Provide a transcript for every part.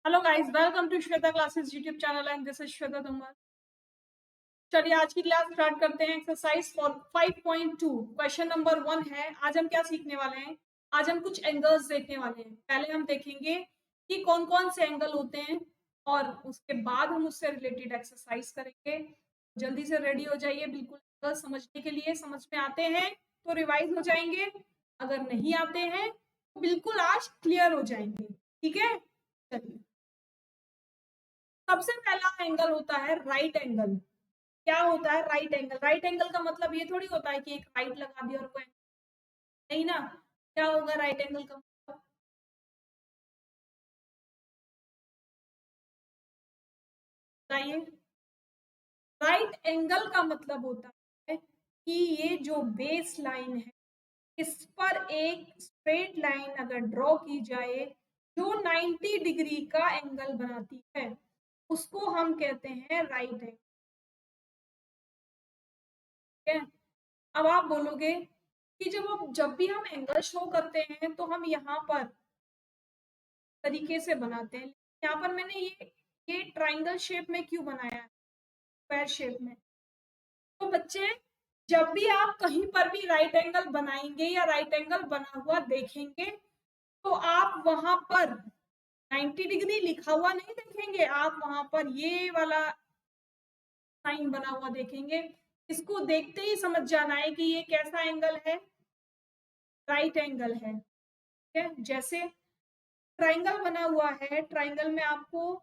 Hello guys, welcome to Shweta classes YouTube channel and this is Shweta Tomar. चलिए आज की class start करते हैं। एक्सरसाइज फॉर 5.2 क्वेश्चन नंबर 1 है। आज हम क्या सीखने वाले हैं? आज हम कुछ एंगल्स देखने वाले हैं। पहले हम देखेंगे कि कौन कौन से एंगल होते हैं और उसके बाद हम उससे रिलेटेड एक्सरसाइज करेंगे। जल्दी से रेडी हो जाइए। बिल्कुल एंगल समझने के लिए, समझ में आते हैं तो रिवाइज हो जाएंगे, अगर नहीं आते हैं तो बिल्कुल आज क्लियर हो जाएंगे। ठीक है, चलिए। सबसे पहला एंगल होता है राइट एंगल। क्या होता है राइट एंगल? राइट एंगल का मतलब ये थोड़ी होता है कि एक राइट लगा दिया और कोई नहीं ना। क्या होगा राइट एंगल का मतलब? बताइए। राइट एंगल का मतलब होता है कि ये जो बेस लाइन है, इस पर एक स्ट्रेट लाइन अगर ड्रॉ की जाए जो 90 डिग्री का एंगल बनाती है, उसको हम कहते हैं राइट एंगल। ठीक है। अब आप बोलोगे कि जब भी हम एंगल शो करते हैं तो हम यहाँ पर तरीके से बनाते हैं। यहाँ पर मैंने ये ट्रायंगल शेप में क्यों बनाया है, स्क्वायर शेप में? तो बच्चे, जब भी आप कहीं पर भी राइट एंगल बनाएंगे या राइट एंगल बना हुआ देखेंगे तो आप वहां पर 90 डिग्री लिखा हुआ नहीं देखेंगे, आप वहां पर ये वाला साइन बना हुआ देखेंगे। इसको देखते ही समझ जाना है कि ये कैसा एंगल है, राइट एंगल है। ठीक है। जैसे ट्रायंगल बना हुआ है, ट्रायंगल में आपको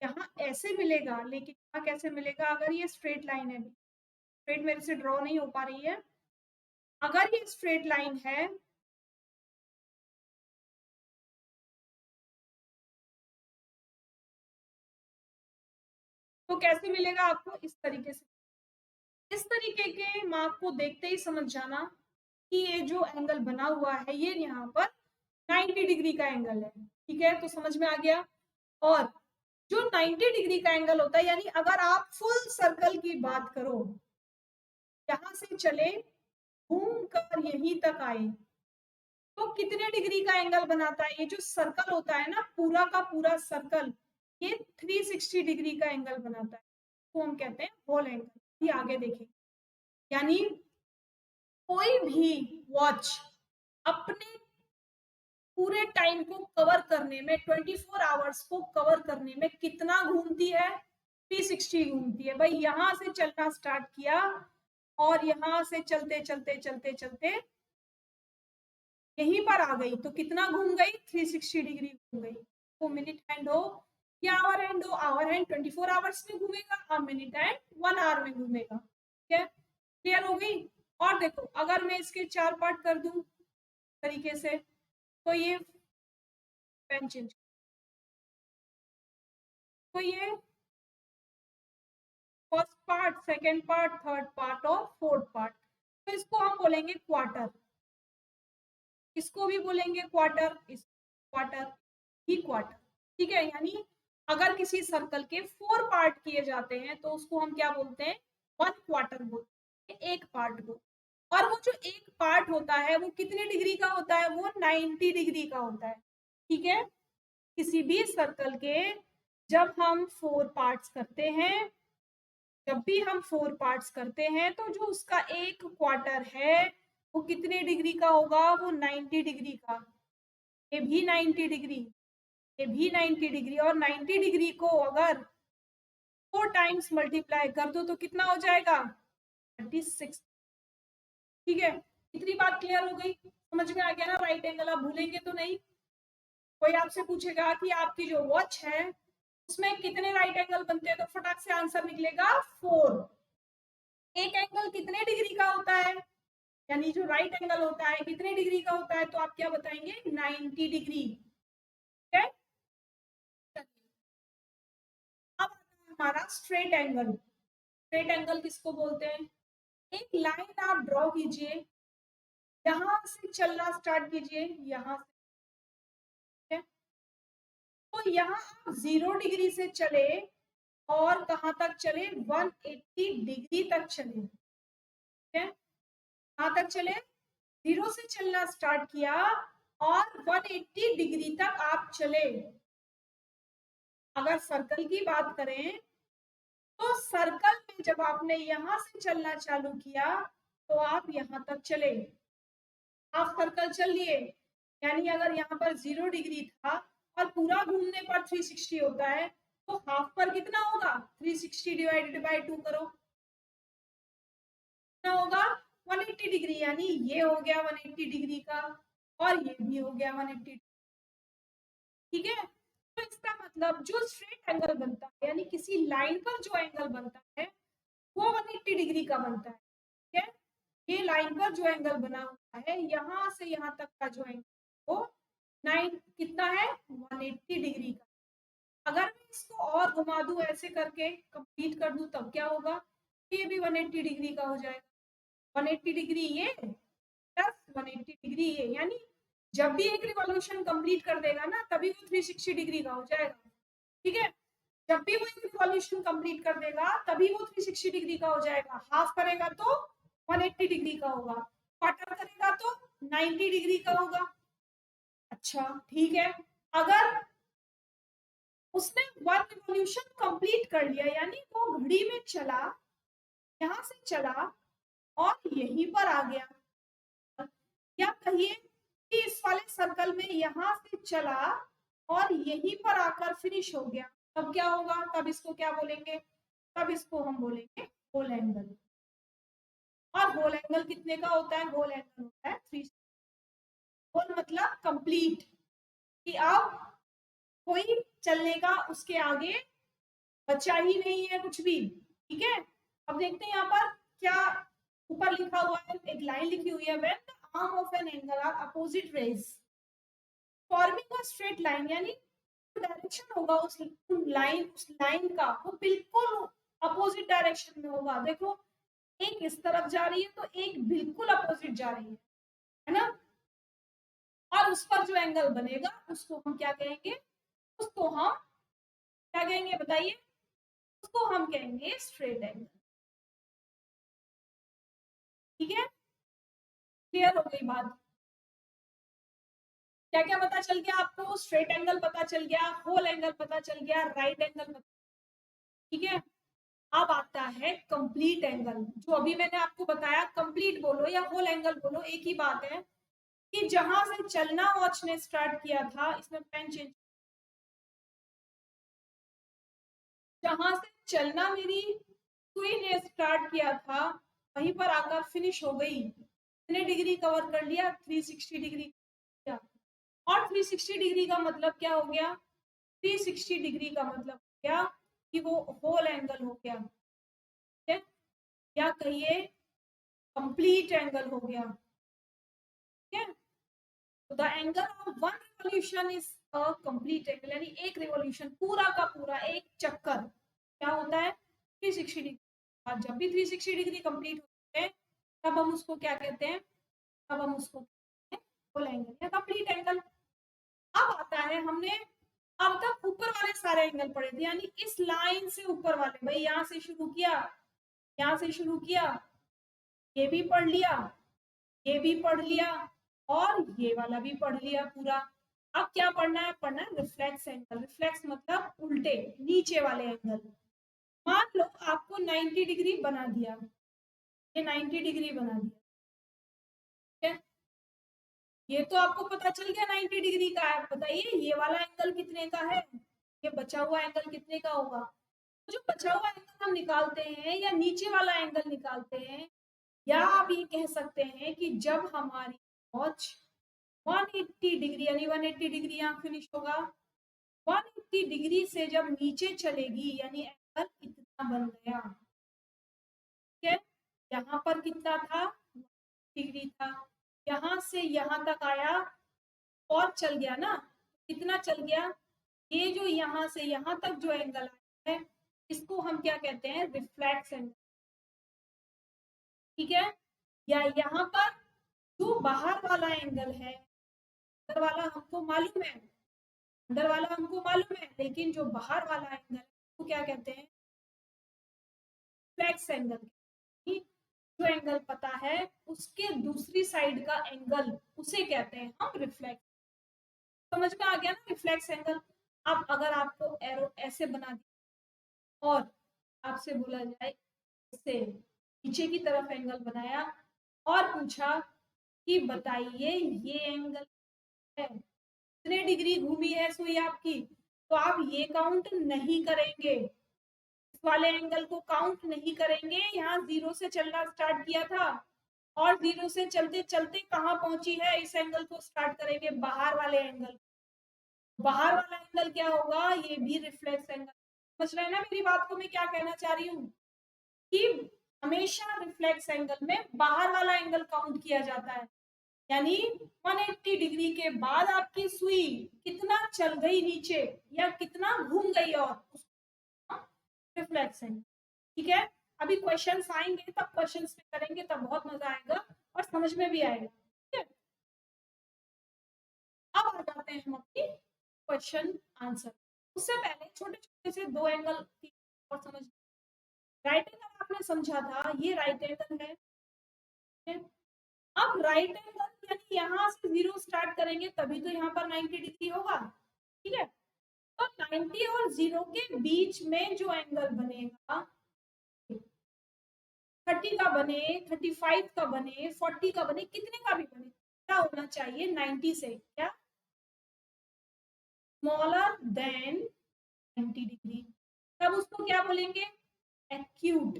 यहाँ ऐसे मिलेगा, लेकिन यहाँ कैसे मिलेगा? अगर ये स्ट्रेट लाइन है, स्ट्रेट मेरे से ड्रॉ नहीं हो पा रही है, अगर ये स्ट्रेट लाइन है तो कैसे मिलेगा आपको? इस तरीके से। इस तरीके के मार्क को देखते ही समझ जाना कि ये जो एंगल बना हुआ है ये यहाँ पर 90 डिग्री का एंगल है। ठीक है, तो समझ में आ गया। और जो 90 डिग्री का एंगल होता है, यानी अगर आप फुल सर्कल की बात करो, यहाँ से चले घूम कर यहीं तक आए, तो कितने डिग्री का एंगल बनाता है? ये जो सर्कल होता है ना, पूरा का पूरा सर्कल, ये 360 डिग्री का एंगल बनाता है। तो हम कहते हैं होल एंगल। ये आगे देखें। यानी कोई भी वॉच अपने पूरे टाइम को कवर करने में, 24 आवर्स को कवर करने में कितना घूमती है? 360 घूमती है। भाई यहाँ से चलना स्टार्ट किया और यहाँ से चलते चलते चलते चलते यहीं पर आ गई तो कितना घूम गई? 360 डिग्री घूम गई। तो मिनट हैंड हो या आवर हैंड हो, आवर हैंड 24 आवर्स में घूमेगा, अब मिनट हैंड 1 आवर में घूमेगा। ठीक है, क्लियर हो गई। और देखो, अगर मैं इसके 4 पार्ट कर दूं तरीके से, तो ये पेन चेंज, तो ये first part, second part, third part और फोर्थ पार्ट। तो इसको हम बोलेंगे क्वार्टर, इसको भी बोलेंगे क्वार्टर, इस क्वार्टर ही क्वार्टर। ठीक है, यानी अगर किसी सर्कल के 4 पार्ट किए जाते हैं तो उसको हम क्या बोलते हैं? 1 क्वार्टर बोलते हैं, एक पार्ट को। और वो जो एक पार्ट होता है वो कितने डिग्री का होता है? वो 90 डिग्री का होता है। ठीक है, किसी भी सर्कल के जब हम 4 पार्ट्स करते हैं, जब भी हम 4 पार्ट्स करते हैं तो जो उसका एक क्वार्टर है वो कितने डिग्री का होगा? वो 90 डिग्री का। ये भी 90 डिग्री, ये भी 90 डिग्री, और 90 डिग्री को अगर 4 टाइम्स मल्टीप्लाई कर दो तो कितना हो जाएगा? 36। ठीक है, इतनी बात क्लियर हो गई, समझ में आ गया ना? राइट एंगल आप भूलेंगे तो नहीं। कोई आपसे पूछेगा कि आपकी जो वॉच है उसमें कितने राइट एंगल बनते हैं, तो फटाक से आंसर निकलेगा 4। एक एंगल कितने डिग्री का होता है, यानी जो राइट एंगल होता है कितने डिग्री का होता है? तो आप क्या बताएंगे? 90 डिग्री। ठीक है, अब हमारा स्ट्रेट एंगल। स्ट्रेट एंगल किसको बोलते हैं? एक लाइन आप ड्रॉ कीजिए, यहां से चलना स्टार्ट कीजिए, यहां से। तो यहाँ आप 0 डिग्री से चले और कहां तक चले? 180 डिग्री तक चले। ठीक है, कहां तक चले? 0 से चलना स्टार्ट किया और 180 डिग्री तक आप चले। अगर सर्कल की बात करें तो सर्कल में जब आपने यहां से चलना चालू किया तो आप यहां तक चले, हाफ सर्कल चल लिए। यानी अगर यहाँ पर 0 डिग्री था और पूरा घूमने पर 360 होता है तो हाफ पर कितना होगा, 360 डिवाइडेड बाय 2 करो, कितना होगा 180 डिग्री। यानी ये हो गया 180 डिग्री का और ये भी हो गया 180। ठीक है, तो इसका मतलब जो स्ट्रेट एंगल बनता है यानी किसी लाइन पर जो एंगल बनता है वो 180 डिग्री का बनता है। ठीक है, ये लाइन पर जो एंगल बना हुआ है यहाँ से यहाँ तक का जो एंगल वो 9 कितना है 180 डिग्री का। अगर मैं इसको और घुमा दूं ऐसे करके कंप्लीट कर दूं तब क्या होगा, ये भी 180 डिग्री का हो जाएगा। 180 डिग्री ये प्लस 180 डिग्री ये, यानी जब भी एक रिवॉल्यूशन कंप्लीट कर देगा ना तभी वो 360 डिग्री का हो जाएगा। ठीक है, जब भी वो एक रिवॉल्यूशन कंप्लीट कर देगा तभी वो 360 डिग्री का हो जाएगा। हाफ करेगा तो 180 डिग्री का होगा, क्वार्टर करेगा तो 90 डिग्री का होगा। अच्छा ठीक है, अगर उसने वन रिवॉल्यूशन कंप्लीट कर लिया यानी वो घड़ी में चला, यहां से चला और यहीं पर आ गया, या कहिए कि इस वाले सर्कल में यहां से चला और यहीं पर आकर फिनिश हो गया, तब क्या होगा, तब इसको क्या बोलेंगे, तब इसको हम बोलेंगे होल एंगल। और होल एंगल कितने का होता है, होल एंगल होता है 3। होल मतलब कंप्लीट, कि अब कोई चलने का उसके आगे बचा ही नहीं है कुछ भी। ठीक है, अब देखते हैं यहाँ पर क्या ऊपर लिखा हुआ है, एक लाइन लिखी हुई है, when the arm of an angle are opposite rays forming a straight line, यानी डायरेक्शन होगा उस लाइन का वो बिल्कुल अपोजिट डायरेक्शन में होगा। देखो एक इस तरफ जा रही है तो एक बिल्कुल अपोजिट जा रही है ना, और उस पर जो एंगल बनेगा उसको हम क्या कहेंगे, उसको हम क्या कहेंगे बताइए, उसको हम कहेंगे स्ट्रेट एंगल। ठीक है, क्लियर हो गई बात, क्या क्या पता चल गया आपको, स्ट्रेट एंगल पता चल गया, होल एंगल पता चल गया, राइट एंगल पता। ठीक है, अब आता है कंप्लीट एंगल, जो अभी मैंने आपको बताया, कंप्लीट बोलो या होल एंगल बोलो एक ही बात है, कि जहां से चलना वॉच ने स्टार्ट किया था, इसमें पेन चेंज, जहां से चलना मेरी सुई ने स्टार्ट किया था वहीं पर आकर फिनिश हो गई, कितने डिग्री कवर कर लिया, 360 डिग्री किया। और 360 डिग्री का मतलब क्या हो गया, 360 डिग्री का मतलब हो गया कि वो होल एंगल हो गया। ठीक है, या कहिए कंप्लीट एंगल हो गया। ठीक है, तो the angle of one revolution is a complete angle, यानी एक रिवॉल्यूशन पूरा का पूरा एक चक्कर क्या होता है 360 डिग्री। और जब भी 360 डिग्री कंप्लीट होते हैं तब हम उसको क्या कहते हैं, तब हम उसको कहते हैं होल एंगल या कंप्लीट एंगल। अब आता है, हमने अब तक ऊपर वाले सारे एंगल पढ़े थे, यानी इस लाइन से ऊपर वाले, भाई यहां से शुरू किया, यहां से शुरू किया, ये भी पढ़ लिया, ये भी पढ़ लिया और ये वाला भी पढ़ लिया पूरा। अब क्या पढ़ना है, पढ़ना है रिफ्लेक्स एंगल। रिफ्लेक्स मतलब उल्टे नीचे वाले एंगल। मान लो आपको 90 डिग्री बना दिया, ये 90 डिग्री बना दिया, ठीक है, ये तो आपको पता चल गया 90 डिग्री का है। बताइए ये वाला एंगल कितने का है, ये बचा हुआ एंगल कितने का होगा। तो जो बचा हुआ एंगल हम निकालते हैं या नीचे वाला एंगल निकालते हैं, या आप ये कह सकते हैं कि जब हमारी वॉच 180 डिग्री यानी 180 डिग्री यहाँ फिनिश होगा, 180 डिग्री से जब नीचे चलेगी यानी एंगल इतना बन गया। ठीक है, यहाँ पर कितना था डिग्री था, यहाँ से यहाँ तक आया और चल गया ना, कितना चल गया, ये जो यहाँ से यहाँ तक जो एंगल आया है इसको हम क्या कहते हैं, रिफ्लेक्स एंगल। ठीक है, या यहाँ पर जो बाहर वाला एंगल है, अंदर वाला हमको मालूम है, अंदर वाला हमको मालूम है, लेकिन जो बाहर वाला एंगल है वो क्या कहते हैं, रिफ्लेक्स एंगल। जो एंगल पता है उसके दूसरी साइड का एंगल उसे कहते हैं हम रिफ्लेक्स। समझ में आ गया ना रिफ्लेक्स एंगल। अब अगर आपको एरो ऐसे बना दिया और आपसे बोला जाए इससे नीचे की तरफ एंगल बनाया और पूछा कि बताइए ये एंगल है, कितने डिग्री घूमी है सुई आपकी, तो आप ये काउंट नहीं करेंगे, इस वाले एंगल को काउंट नहीं करेंगे। यहाँ 0 से चलना स्टार्ट किया था और 0 से चलते चलते कहाँ पहुंची है, इस एंगल को स्टार्ट करेंगे, बाहर वाले एंगल। बाहर वाला एंगल क्या होगा, ये भी रिफ्लेक्स एंगल। समझ रहे हैं ना मेरी बात को, मैं क्या कहना चाह रही हूँ कि हमेशा रिफ्लेक्स एंगल में बाहर वाला एंगल काउंट किया जाता है। यानी 180 डिग्री के बाद आपकी सुई कितना चल गई नीचे या कितना घूम गई और रिफ्लेक्स एंगल। ठीक है, अभी क्वेश्चंस आएंगे तब क्वेश्चंस में करेंगे, तब बहुत मजा आएगा और समझ में भी आएगा। ठीक है, अब आ जाते हैं हम अपनी क्वेश्चन आंसर। उससे पहले छोटे छोटे से दो एंगल की और समझ। राइट एंगल आपने समझा था, ये राइट एंगल है। अब राइट एंगल यानी यहाँ से 0 स्टार्ट करेंगे तभी तो यहाँ पर 90 डिग्री होगा। ठीक है, तो 90 और 0 के बीच में जो एंगल बनेगा, 30 का बने, 35 का बने, 40 का बने, कितने का भी बने, क्या होना चाहिए 90 से क्या स्मॉलर देन 90 डिग्री। तब उसको क्या बोलेंगे, एक्यूट।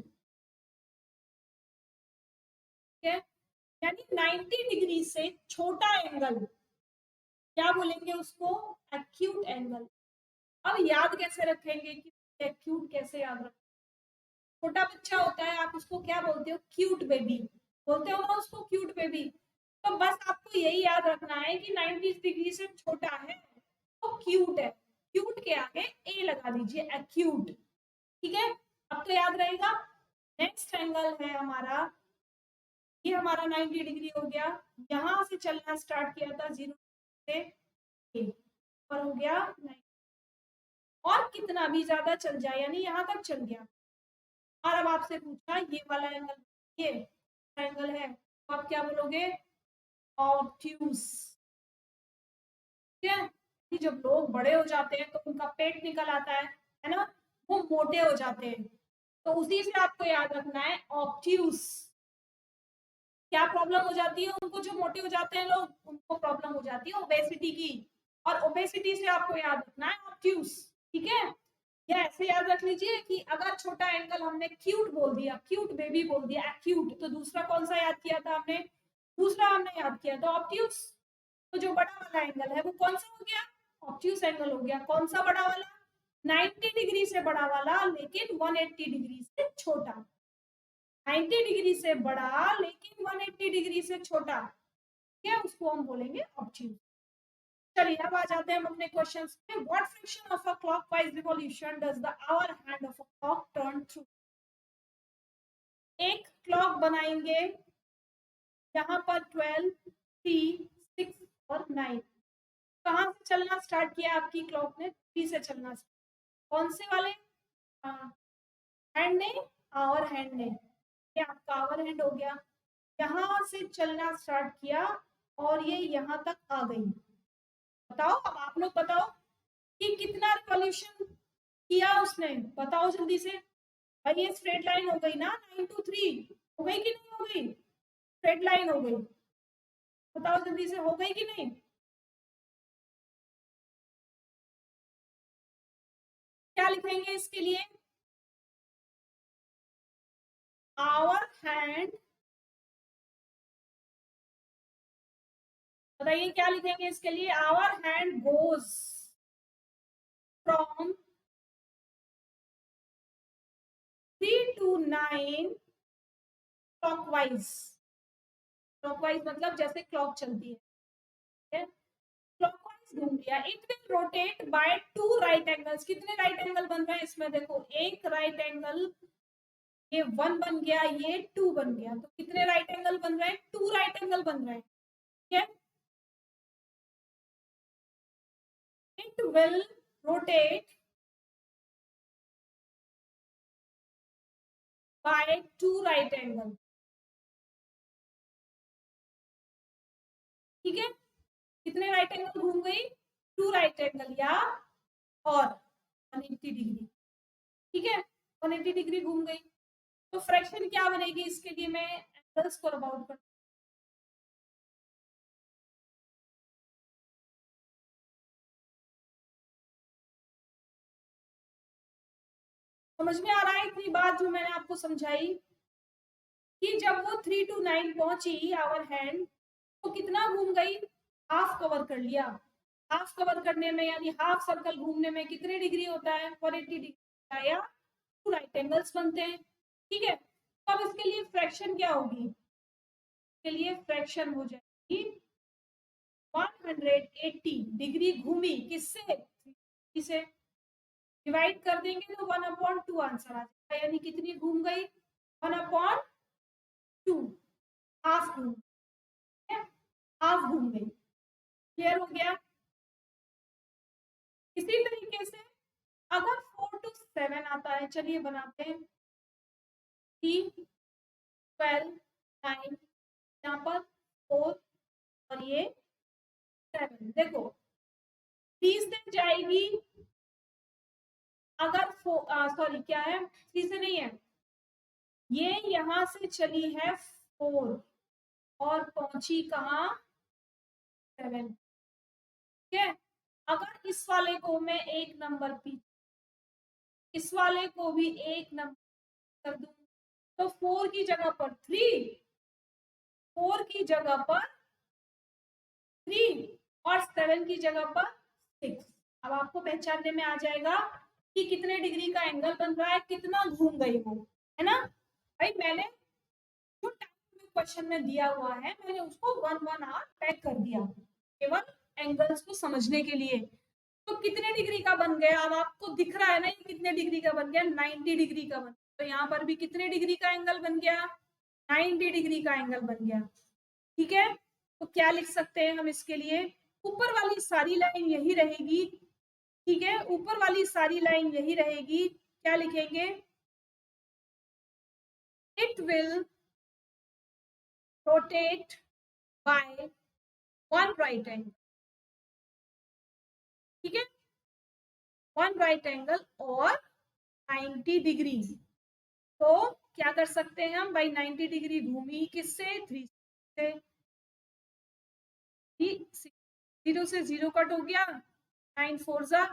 ठीक है, यानी 90 डिग्री से छोटा एंगल क्या बोलेंगे उसको, एक्यूट एंगल। अब याद कैसे रखेंगे कि एक्यूट कैसे याद रखें, छोटा बच्चा होता है आप उसको क्या बोलते हो, क्यूट बेबी बोलते हो ना उसको, क्यूट बेबी। तो बस आपको यही याद रखना है कि 90 डिग्री से छोटा है तो क्यूट है, क्यूट के आगे ए लगा दीजिए, एक्यूट। ठीक है, अब तो याद रहेगा। नेक्स्ट एंगल है हमारा, ये हमारा 90 डिग्री हो गया, यहां से चलना स्टार्ट किया था 0 से ए पर हो गया 90, और कितना भी ज्यादा चल जाए यानी यहां तक चल गया। और अब आपसे पूछा ये वाला एंगल, ये एंगल है, तो आप क्या बोलोगे, ऑब्ट्यूस। ठीक है, कि जब लोग बड़े हो जाते हैं तो उनका पेट निकल आता है ना, वो मोटे हो जाते हैं, तो उसी से आपको याद रखना है ऑब्ट्यूस। क्या प्रॉब्लम हो जाती है उनको, जो मोटे हो जाते हैं लोग उनको प्रॉब्लम हो जाती है ओबेसिटी की, और ओबेसिटी से आपको याद रखना है ऑब्ट्यूस। ठीक है, या ऐसे याद रख लीजिए कि अगर छोटा एंगल हमने क्यूट बोल दिया, क्यूट बेबी बोल दिया, एक्यूट, तो दूसरा कौन सा याद किया था हमने, दूसरा हमने याद किया था ऑब्ट्यूस। तो जो बड़ा वाला एंगल है वो कौन सा हो गया, ऑब्ट्यूस एंगल हो गया। कौन सा बड़ा वाला, 90 डिग्री से बड़ा वाला लेकिन 180 डिग्री से छोटा, 90 डिग्री से बड़ा लेकिन 180 डिग्री से छोटा, ठीक है, उसको हम बोलेंगे ऑब्ट्यूस। चलिए अब आ जाते हैं हम अपने क्वेश्चंस पे। What fraction of a clockwise revolution does the hour hand of a clock turn through. एक क्लॉक बनाएंगे, यहाँ पर 12, 3, 6 और 9। कहाँ से चलना स्टार्ट किया आपकी क्लॉक ने, 3 से चलना स्टार्ट। कौन से वाले हैंड ने, आवर हैंड ने, ये आपका आवर हैंड हो गया। यहाँ से चलना स्टार्ट किया और ये यहाँ तक आ गई। बताओ अब आप लोग बताओ कि कितना रिवॉल्यूशन किया उसने, बताओ जल्दी से। भाई ये स्ट्रेट लाइन हो गई ना, 9 to 3 हो गई कि नहीं हो गई, स्ट्रेट लाइन हो गई, बताओ जल्दी से, हो गई कि नहीं। क्या लिखेंगे इसके लिए, आवर हैंड, बताइए क्या लिखेंगे इसके लिए, hour hand goes from 3 to 9 clockwise. Clockwise मतलब जैसे क्लॉक चलती है, क्लॉकवाइज घूम गया। It will rotate by 2 right angles. कितने राइट एंगल बन रहे हैं इसमें, देखो एक राइट एंगल, ये 1 बन गया, ये 2 बन गया, तो कितने राइट एंगल बन रहे हैं, 2 राइट एंगल बन रहे हैं। ठीक है, it will rotate by 2 right angle. ठीक है, कितने राइट एंगल घूम गई, 2 राइट एंगल, या और 180 डिग्री, ठीक है, 180 डिग्री घूम गई। तो फ्रैक्शन क्या बनेगी, इसके लिए मैं एंगल्स को अबाउट कर, समझ में आ रहा है इतनी बात जो मैंने आपको समझाई कि जब वो 3 to 9 पहुंची आवर हैंड, तो कितना घूम गई, हाफ कवर कर लिया। हाफ कवर करने में यानी हाफ सर्कल घूमने में कितने डिग्री होता है, 180 डिग्री या टू राइट एंगल्स बनते हैं, ठीक है। तो अब इसके लिए फ्रैक्शन क्या होगी, इसके लिए फ्रैक्शन हो जाएगी 180 डिग्री घूमी किससे, किसे डिवाइड कर देंगे तो 1/2 आंसर आ जाएगा, यानी कितनी घूम गई, 1/2, हाफ घूम, हाफ घूम गई। क्लियर हो गया। इसी तरीके से अगर 4 to 7 आता है, चलिए बनाते हैं 3, 12, 9, यहाँ पर 4 और ये 7, देखो 3 से जाएगी, अगर सॉरी क्या है, 3 से नहीं है, ये यहाँ से चली है 4 और पहुंची कहाँ, 7, ठीक है। अगर इस वाले को मैं एक नंबर पीछे, इस वाले को भी एक नंबर कर दूं, तो 4 की जगह पर 3, 4 की जगह पर 3 और 7 की जगह पर 6। अब आपको पहचानने में आ जाएगा कि कितने डिग्री का एंगल बन रहा है, कितना घूम गई वो, है ना भाई। मैंने जो टाइम क्वेश्चन में दिया हुआ है, मैंने उसको 1 आवर पैक कर दिया केवल एंगल्स को समझने के लिए। तो कितने डिग्री का बन गया, अब आपको दिख रहा है ना ये कितने डिग्री का बन गया, 90 डिग्री का बन गया। तो यहाँ पर भी कितने डिग्री का एंगल बन गया, 90 डिग्री का एंगल बन गया, ठीक है। तो क्या लिख सकते हैं हम इसके लिए, ऊपर वाली सारी लाइन यही रहेगी, ठीक है, ऊपर वाली सारी लाइन यही रहेगी। क्या लिखेंगे, it will rotate bye 1 right angle, ठीक है, 1 राइट एंगल और 90 डिग्री। तो क्या कर सकते हैं हम भाई, 90 डिग्री घूमी किससे, 3 से, 0 से 0 कट हो गया, 9 4 जा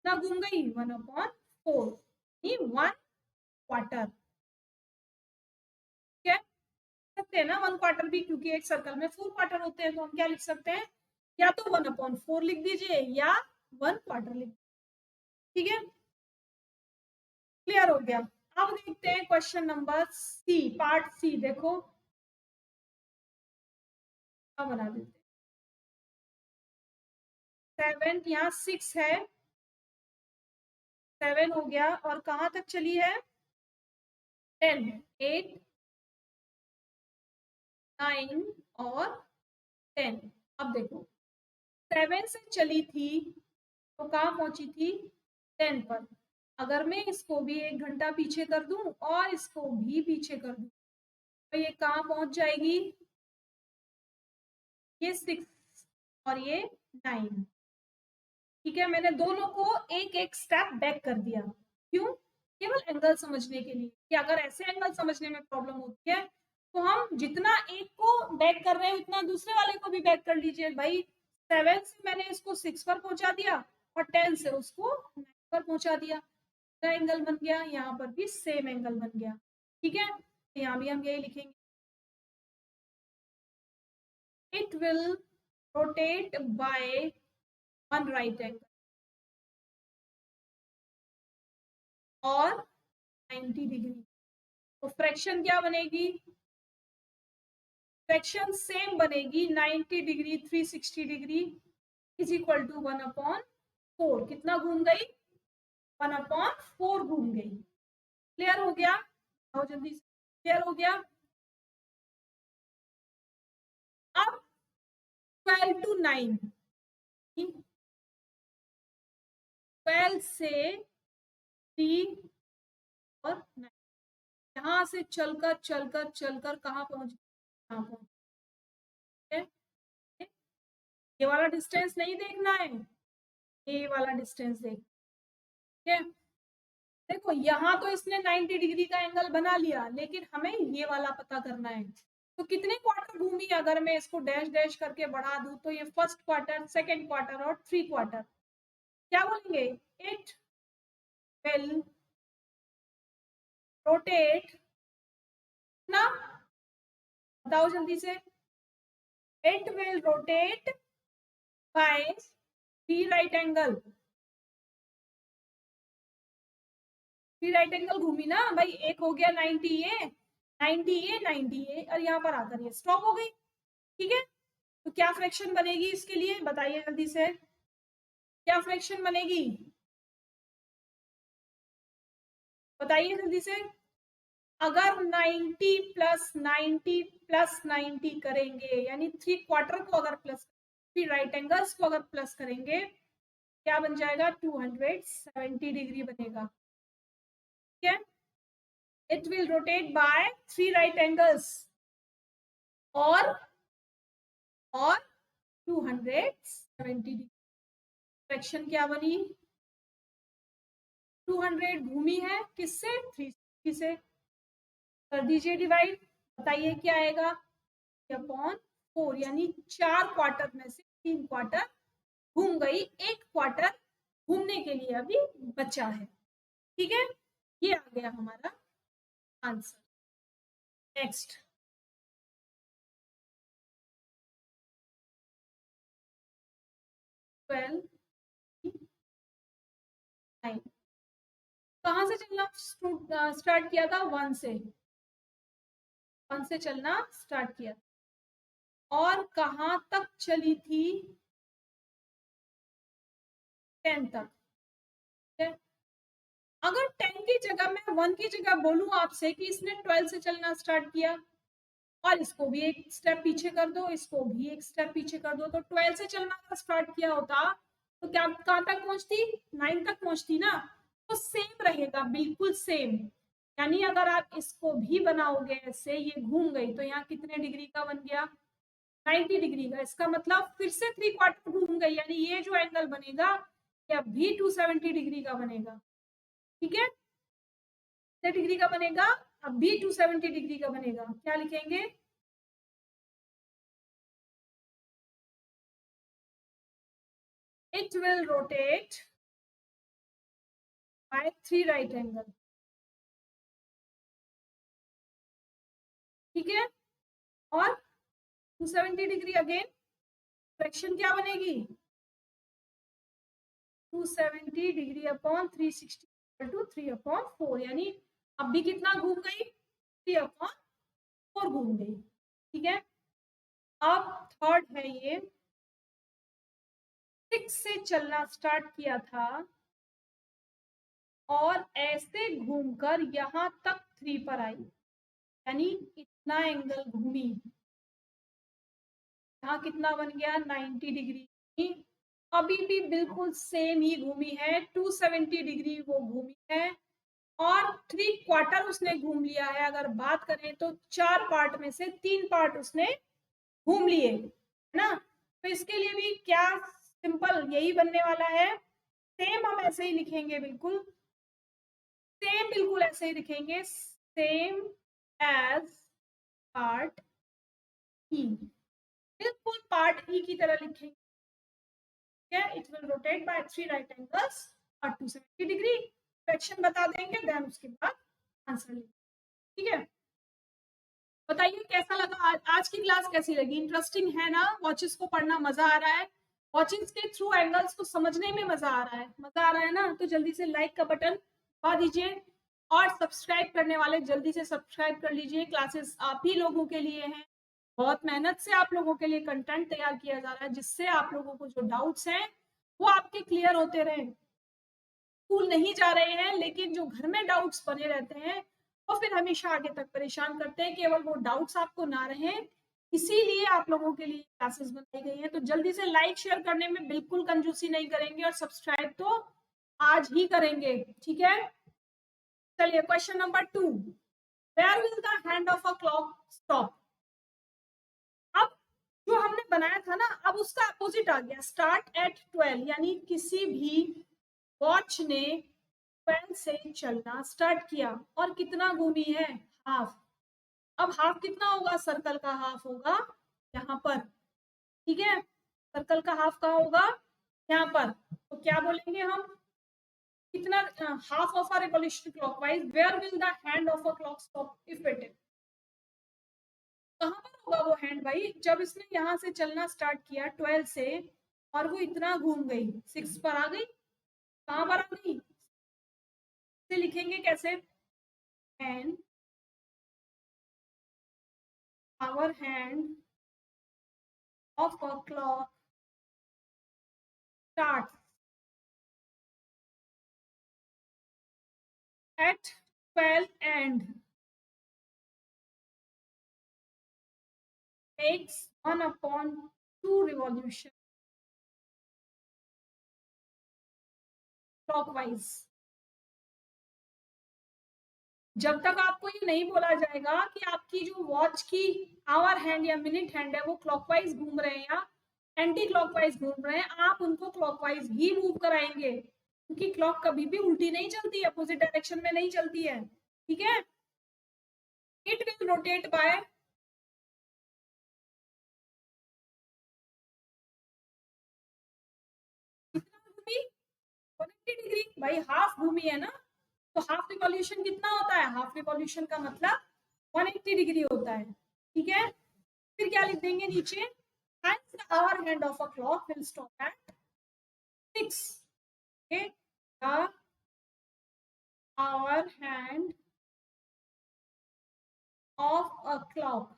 ना घूम गई, 1/4, 1/4, ठीक है। सकते हैं ना 1/4 भी, क्योंकि एक सर्कल में 4 क्वार्टर होते हैं, तो हम क्या लिख सकते हैं, या तो 1/4 लिख दीजिए या 1/4 लिख, ठीक है। क्लियर हो गया। अब देखते हैं question number C, part C, देखो अब बना देते हैं 7, यहाँ 6 है, 7 हो गया, और कहाँ तक चली है, 10, 8, 9 और 10। अब देखो 7 से चली थी तो कहाँ पहुंची थी, 10 पर। अगर मैं इसको भी 1 घंटा पीछे कर दूं और इसको भी पीछे कर दूं, तो ये कहाँ पहुंच जाएगी, ये 6 और ये 9, ठीक है। मैंने दोनों को एक एक स्टेप बैक कर दिया, क्यों, केवल एंगल समझने के लिए, कि अगर ऐसे एंगल समझने में प्रॉब्लम होती है तो हम जितना एक को बैक कर रहे हैं उतना दूसरे वाले को भी बैक कर लीजिए भाई। 7 से मैंने इसको 6 पर पहुंचा दिया और 10 से उसको 9 पर पहुंचा दिया, एंगल बन गया, यहाँ पर भी सेम एंगल बन गया, ठीक है। तो यहाँ भी हम यही लिखेंगे, it will rotate bye 1 right angle और 90 डिग्री। तो फ्रैक्शन क्या बनेगी, फ्रैक्शन सेम बनेगी, 90 degree 360 degree is equal to 1/4, कितना घूम गई, 1/4 घूम गई। क्लियर हो गया, बहुत जल्दी से क्लियर हो गया। अब 12 to 9, 12 से 3 और 9, यहाँ से चलकर चलकर चलकर कहाँ पहुंच, कहाँ पहुंचे, ये वाला डिस्टेंस नहीं देखना है, ये वाला डिस्टेंस देख, है। देखो यहाँ तो इसने 90 डिग्री का एंगल बना लिया, लेकिन हमें ये वाला पता करना है। तो कितने क्वार्टर घूमी, अगर मैं इसको डैश डैश करके बढ़ा दूं तो ये फर्स्ट क्वार्टर, सेकंड क्वार्टर और 3 क्वार्टर। क्या बोलेंगे? इट विल रोटेट ना, बताओ जल्दी से। It will rotate bye 3 right angle. 3 right angle घूमी ना भाई, एक हो गया 90 ये, 90 ये, 90 ये, और यहाँ पर आकर ये स्टॉप हो गई। ठीक है, तो क्या फ्रैक्शन बनेगी इसके लिए, बताइए जल्दी से, क्या फ्रैक्शन बनेगी, बताइए जल्दी से। अगर 90 प्लस 90 प्लस 90 करेंगे, यानी 3 क्वार्टर को अगर प्लस, 3 राइट एंगल्स को अगर प्लस करेंगे, क्या बन जाएगा? 270 डिग्री बनेगा। ठीक है, it will rotate bye 3 right angles और 270 डिग्री। फ्रैक्शन क्या बनी? 200 घूमी है किससे? 360 से। कर दीजिए डिवाइड, बताइए क्या आएगा? अपॉन 4, यानी 4 क्वार्टर में से 3 क्वार्टर घूम गई, एक क्वार्टर घूमने के लिए अभी बचा है। ठीक है, ये आ गया हमारा आंसर। नेक्स्ट, ट्वेल्व, कहाँ से चलना स्टार्ट किया था? 1 से, 1 से चलना स्टार्ट किया, और कहाँ तक चली थी? 10 तक। अगर 10 की जगह मैं 1 की जगह बोलूं आपसे कि इसने 12 से चलना स्टार्ट किया, और इसको भी एक स्टेप पीछे कर दो, इसको भी एक स्टेप पीछे कर दो, तो 12 से चलना स्टार्ट किया होता तो क्या कहां तक पहुंचती? 9 तक पहुंचती ना। तो सेम रहेगा, बिल्कुल सेम। यानी अगर आप इसको भी बनाओगे ऐसे, ये घूम गई, तो यहाँ कितने डिग्री का बन गया? 90 डिग्री का। इसका मतलब फिर से 3 क्वार्टर घूम गई, यानी ये जो एंगल बनेगा ये भी 270 डिग्री का बनेगा। ठीक है, कितने डिग्री का बनेगा? अब भी 270 डिग्री का बनेगा। क्या लिखेंगे? It will rotate bye 3 right angle. ठीक है, और 270 डिग्री अगेन, फ्रैक्शन क्या बनेगी? 270 डिग्री अपॉन 360 टू 3 अपॉन 4, यानी अब भी कितना घूम गई? 3 अपॉन 4 घूम गई। ठीक है, अब थर्ड है ये, 6 से चलना स्टार्ट किया था और ऐसे घूमकर यहां तक 3 पर आई, यानी इतना एंगल घूमी। यहाँ कितना बन गया? 90 डिग्री। अभी भी बिल्कुल सेम ही घूमी है, 270 डिग्री वो घूमी है, और 3 क्वार्टर उसने घूम लिया है। अगर बात करें तो 4 पार्ट में से 3 पार्ट उसने घूम लिए, है ना। तो इसके लिए भी क्या सिंपल यही बनने वाला है, सेम हम ऐसे ही लिखेंगे, बिल्कुल सेम, बिल्कुल ऐसे ही लिखेंगे, सेम एज पार्ट ई, बिल्कुल पार्ट ई की तरह लिखेंगे। It will rotate bye 3 right angles और 270 डिग्री। फ्रैक्शन बता देंगे, देन उसके बाद आंसर लिखेंगे। ठीक है, बताइए कैसा लगा आज की क्लास, कैसी लगी? इंटरेस्टिंग है ना? वॉचेस को पढ़ना मजा आ रहा है? वॉचिंग्स के थ्रू एंगल्स को समझने में मजा आ रहा है? मजा आ रहा है ना? तो जल्दी से लाइक का बटन दबा दीजिए, और सब्सक्राइब करने वाले जल्दी से सब्सक्राइब कर लीजिए। क्लासेस आप ही लोगों के लिए हैं, बहुत मेहनत से आप लोगों के लिए कंटेंट तैयार किया जा रहा है, जिससे आप लोगों को जो डाउट्स हैं वो आपके क्लियर होते रहे। स्कूल नहीं जा रहे हैं, लेकिन जो घर में डाउट्स बने रहते हैं वो फिर हमेशा आगे तक परेशान करते हैं। केवल वो डाउट्स आपको ना रहे, इसीलिए आप लोगों के लिए क्लासेस बनाई गई हैं। तो जल्दी से लाइक शेयर करने में बिल्कुल कंजूसी नहीं करेंगे, और सब्सक्राइब तो आज ही करेंगे। ठीक है, चलिए question number 2, where will the hand of a clock stop? अब जो हमने बनाया था ना, अब उसका अपोजिट आ गया, स्टार्ट एट 12, यानी किसी भी वॉच ने 12 से चलना स्टार्ट किया और कितना घूमी है, हाफ। अब हाफ कितना होगा, सर्कल का हाफ होगा यहाँ पर, ठीक है। सर्कल का हाफ कहाँ होगा, यहाँ पर। तो क्या बोलेंगे हम, कितना, half of a revolution clockwise, where will the hand of a clock stop if it is. कहाँ पर होगा वो हैंड भाई, जब इसने यहाँ से चलना स्टार्ट किया 12 से और वो इतना घूम गई, 6 पर आ गई। कहाँ पर आ गई, इसे लिखेंगे कैसे, hand, hour hand of a clock start at 12 and makes 1/2 revolution clockwise। जब तक आपको ये नहीं बोला जाएगा कि आपकी जो वॉच की आवर हैंड या मिनट हैंड है वो क्लॉकवाइज घूम रहे हैं या एंटी क्लॉकवाइज घूम रहे हैं, आप उनको क्लॉकवाइज ही मूव कराएंगे, क्योंकि क्लॉक कभी भी उल्टी नहीं चलती है, अपोजिट डायरेक्शन में नहीं चलती है, ठीक है। इट विल रोटेट बाय, कितना घूमी, 180 डिग्री भाई, हाफ घूमी है ना। तो हाफ रिवॉल्यूशन कितना होता है, हाफ रिवॉल्यूशन का मतलब 180 डिग्री होता है, ठीक है। फिर क्या लिख देंगे नीचे, hence the hour hand of a clock will stop at 6, okay, the hour hand of a clock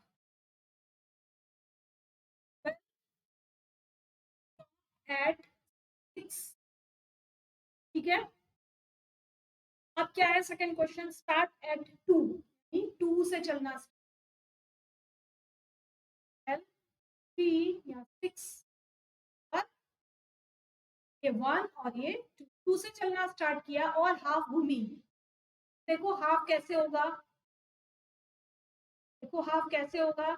will at 6, ठीक है। अब क्या है सेकंड क्वेश्चन, स्टार्ट एट 2, 2 से चलना, 3 या 6 पर, ये 1 और ये 2 से चलना स्टार्ट किया और हाफ घूमी। देखो हाफ कैसे होगा, देखो हाफ कैसे होगा,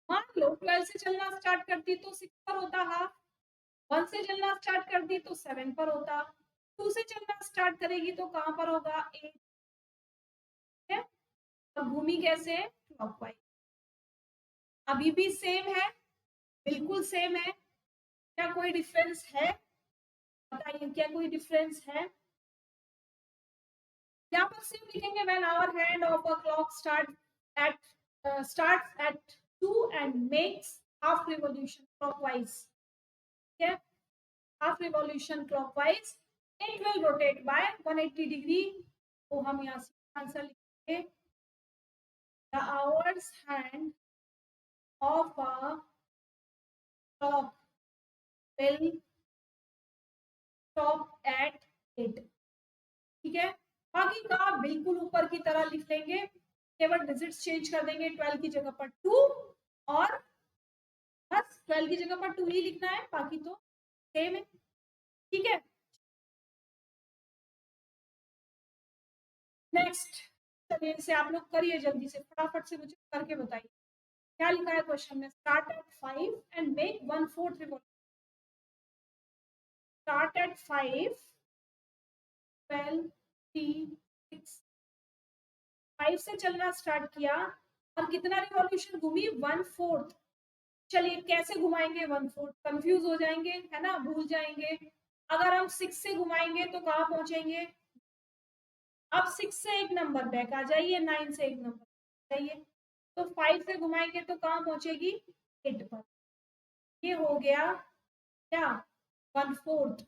मान लो 12 से चलना स्टार्ट करती तो 6 पर होता हाफ, 1 से चलना स्टार्ट कर दी तो 7 पर होता, 2 से चलना स्टार्ट करेगी तो कहां पर होगा, 8 है। और भूमि कैसे है, क्लॉकवाइज। अभी भी सेम है, बिल्कुल सेम है, क्या कोई डिफरेंस है, बताइए क्या कोई डिफरेंस है। यहाँ पर सेम लिखेंगे, when hour hand of a clock starts at 2 and makes half revolution clockwise, ठीक है, half revolution clockwise, it will rotate by 180 degree। तो हम यहाँ से आंसर लिखेंगे, the hour's hand of a clock will stop at 8, ठीक है। बाकी का बिल्कुल ऊपर की तरह लिख लेंगे, केवल डिजिट्स चेंज कर देंगे, 12 की जगह पर 2 और बस 12 की जगह पर 2 ही लिखना है, बाकी तो सेम है, ठीक है। नेक्स्ट, चलिए इसे आप लोग करिए जल्दी से, फटाफट से मुझे करके बताइए क्या लिखा है क्वेश्चन में, start at 5 and make 1/4 revolution. Start at 5, 12, 3, 6, 5 से चलना स्टार्ट किया और कितना रिवॉल्यूशन घूमी, 1/4। चलिए कैसे घुमाएंगे 1/4, कंफ्यूज हो जाएंगे है ना, भूल जाएंगे। अगर हम 6 से घुमाएंगे तो कहाँ पहुंचेंगे, अब 6 से एक नंबर बैक आ जाइए, 9 से एक नंबर जाइए, तो 5 से घुमाएंगे तो कहाँ पहुंचेगी, 8 पर। ये हो गया क्या, 1/4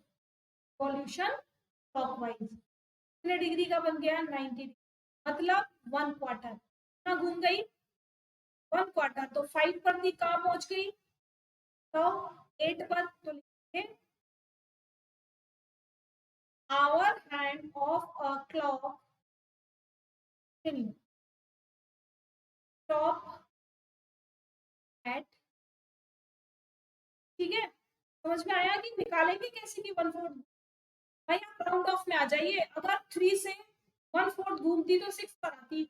वॉल्यूशन क्लॉकवाइज। कितने डिग्री का बन गया, 90 मतलब 1/4 ना, घूम गई 1/4, तो 5 पर थी कहाँ पहुंच गई, तो 8 पर। तो लिखेंगे our hand of a clock will stop at, ठीक है। समझ में आया कि निकालेंगे कैसे कि 1/4, भाई आप राउंड ऑफ में आ जाइए, अगर 3 से 1/4 घूमती तो 6 पर आती,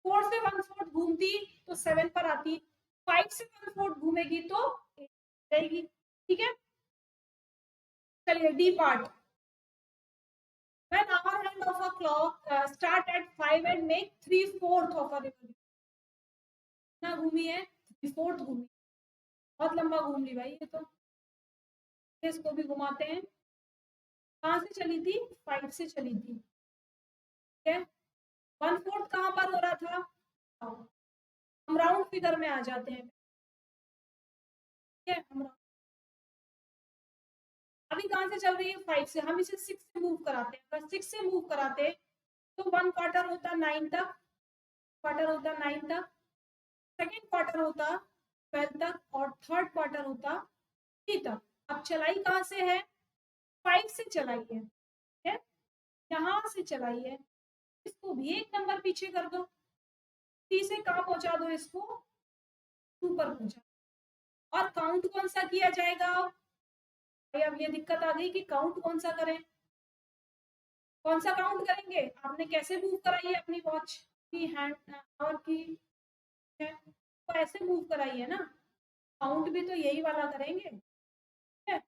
4 से 1/4 घूमती तो 7 पर आती, 5 से 1/4 घूमेगी तो 8 रहेगी, ठीक है। चलिए D part. When hour hand of a clock start at 5 and make 3/4 of a revolution। कितना घूमी है? 3/4 घूमी। बहुत लंबा घूम ली भाई ये तो। इसको भी घुमाते हैं। कहाँ से चली थी? 5 से चली थी। ठीक है, 1/4 कहाँ पर हो रहा था? हम राउंड फिगर में आ जाते हैं। ठीक है, हम अभी कहाँ से चल रही है? 5 से। हम इसे 6 से मूव कराते हैं। अगर 6 से मूव कराते तो 1/4 होता 9 तक, क्वार्टर होता 9 तक, सेकेंड क्वार्टर होता 12 तक और थर्ड क्वार्टर होता 3 तक। अब चलाई कहाँ से है? 5 से चलाई है। ठीक है, यहाँ से चलाई है। इसको भी एक नंबर पीछे कर दो। 3 से कहाँ पहुंचा दो? इसको 2 पर पहुंचा। और काउंट कौन सा किया जाएगा? अब ये दिक्कत आ गई कि काउंट कौन सा करें। कौन सा काउंट करेंगे? आपने कैसे मूव कराई है अपनी वॉच की हैंड और की है? तो ऐसे मूव कराई है ना। काउंट भी तो यही वाला करेंगे। ठीक है,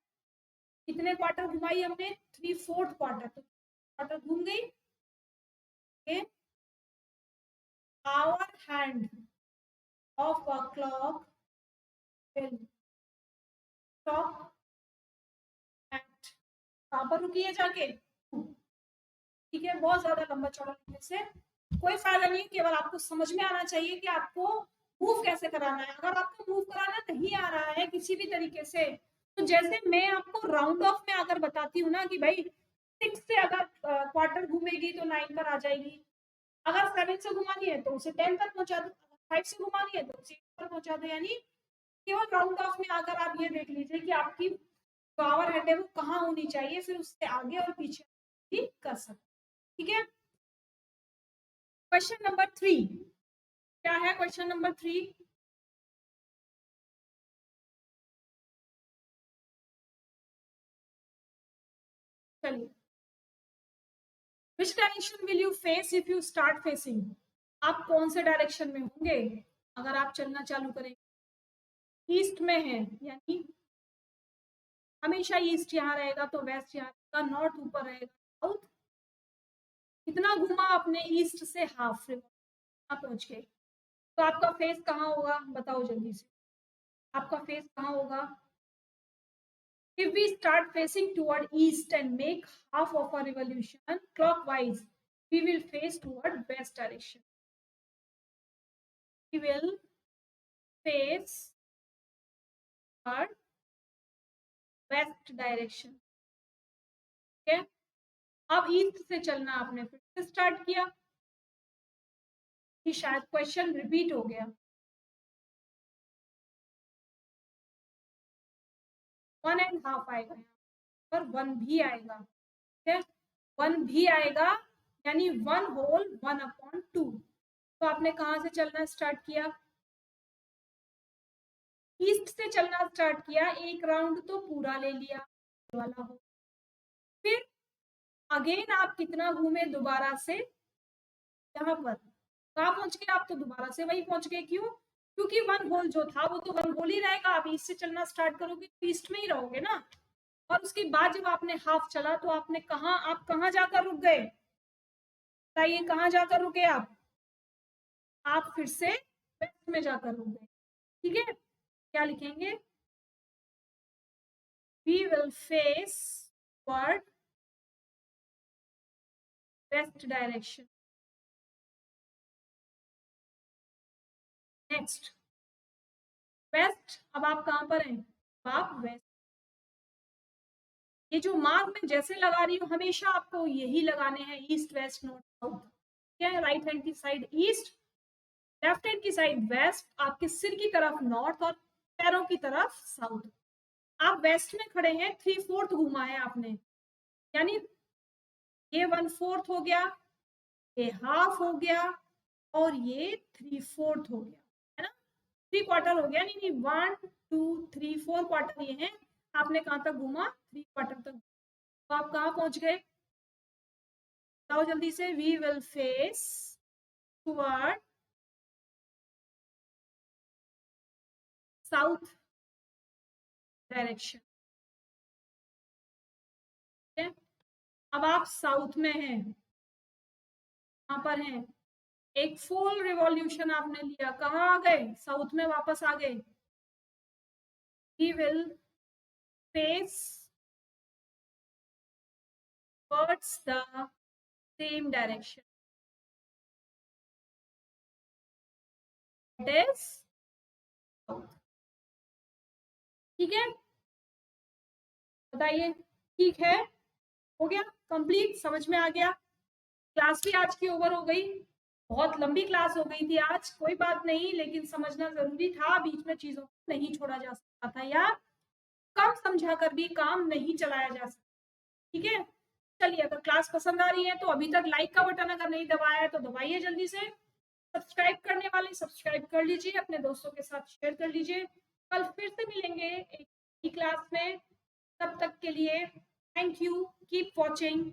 कितने क्वार्टर घुमाई हमने? 3/4 क्वार्टर। तो क्वार्टर घूम गई। Hour hand of a clock will stop at, कहाँ पर रुकी है जाके? ठीक है, बहुत ज्यादा लंबा चौड़ा लिखने से कोई फायदा नहीं। केवल आपको समझ में आना चाहिए कि आपको मूव कैसे कराना है। अगर आपको मूव कराना नहीं आ रहा है किसी भी तरीके से, तो जैसे मैं आपको राउंड ऑफ में अगर बताती हूँ ना कि भाई 6 से अगर क्वार्टर घूमेगी तो 9 पर आ जाएगी। अगर 7 से घुमानी है तो उसे 10 पर पहुंचा दो। 5 से घुमानी है तो उसे 8 पर पहुंचा दो। यानी केवल राउंड ऑफ में आकर आप ये देख लीजिए कि आपकी पावर हेड है वो कहाँ होनी चाहिए, फिर उससे आगे और पीछे भी कर सकते। ठीक है, क्वेश्चन नंबर 3 क्या है? क्वेश्चन नंबर 3, चलिए, which direction will you face if you start facing? आप कौन से डायरेक्शन में होंगे अगर आप चलना चालू करेंगे? ईस्ट में है, यानी हमेशा ईस्ट यहाँ रहेगा तो वेस्ट यहाँ रहेगा, नॉर्थ ऊपर रहेगा, साउथ। कितना घुमा आपने? ईस्ट से हाफ पहुंच गए। तो आपका फेस कहाँ होगा? बताओ जल्दी से, आपका फेस कहाँ होगा? If we start facing toward east and make half of a revolution clockwise, we will face toward west direction. We will face toward west direction. ठीक है, अब ईस्ट से चलना आपने फिर से स्टार्ट किया कि शायद क्वेश्चन रिपीट हो गया। 1.5 आएगा पर 1 भी आएगा। ठीक है, 1 भी आएगा, यानी 1 होल 1/2। तो आपने कहाँ से चलना स्टार्ट किया? ईस्ट से चलना स्टार्ट किया। एक राउंड तो पूरा ले लिया वाला हो। फिर अगेन आप कितना घूमे? दोबारा से यहाँ पर कहाँ पहुंच गए आप? तो दोबारा से वही पहुंच गए। क्यों? क्योंकि 1 होल जो था वो तो 1 होल ही रहेगा। आप ईस्ट से चलना स्टार्ट करोगे तो ईस्ट में ही रहोगे ना। और उसके बाद जब आपने हाफ चला तो आपने आप कहाँ जाकर रुक गए? बताइए, कहाँ जाकर रुके आप? आप फिर से वेस्ट में जाकर रुक गए। ठीक है, क्या लिखेंगे? We will face toward west direction. Next, west. अब आप कहाँ पर हैं? आप वेस्ट। ये जो मार्क में जैसे लगा रही हूँ हमेशा आपको यही लगाने हैं, ईस्ट वेस्ट नॉर्थ साउथ। क्या है? राइट हैंड की साइड ईस्ट, लेफ्ट हैंड की साइड वेस्ट, आपके सिर की तरफ नॉर्थ और पैरों की तरफ साउथ। आप वेस्ट में खड़े हैं, 3/4 घुमा है आपने, यानी ये 1/4 हो गया, ये हाफ हो गया और ये 3/4 हो गया, है ना। 3 क्वार्टर हो गया। नहीं 1 2 3 4 क्वार्टर ये हैं। आपने कहाँ तक घूमा? 3 क्वार्टर तक। तो आप कहाँ पहुंच गए? बताओ जल्दी से। We will face toward south direction. अब आप साउथ में हैं, यहाँ पर हैं, एक फुल रिवॉल्यूशन आपने लिया, कहाँ आ गए? साउथ में वापस आ गए। We will face towards the same direction, that is south. ठीक है, बताइए, ठीक है, हो गया कंप्लीट, समझ में आ गया? क्लास भी आज की ओवर हो गई, बहुत लंबी क्लास हो गई थी आज, कोई बात नहीं, लेकिन समझना जरूरी था, बीच में चीजों को नहीं छोड़ा जा सकता था, या कम समझा कर भी काम नहीं चलाया जा सकता। ठीक है, चलिए, अगर क्लास पसंद आ रही है तो अभी तक लाइक का बटन अगर नहीं दबाया है तो दबाइए जल्दी से, सब्सक्राइब करने वाले सब्सक्राइब कर लीजिए, अपने दोस्तों के साथ शेयर कर लीजिए। कल फिर से मिलेंगे एक नई क्लास में, तब तक के लिए थैंक यू, कीप वॉचिंग।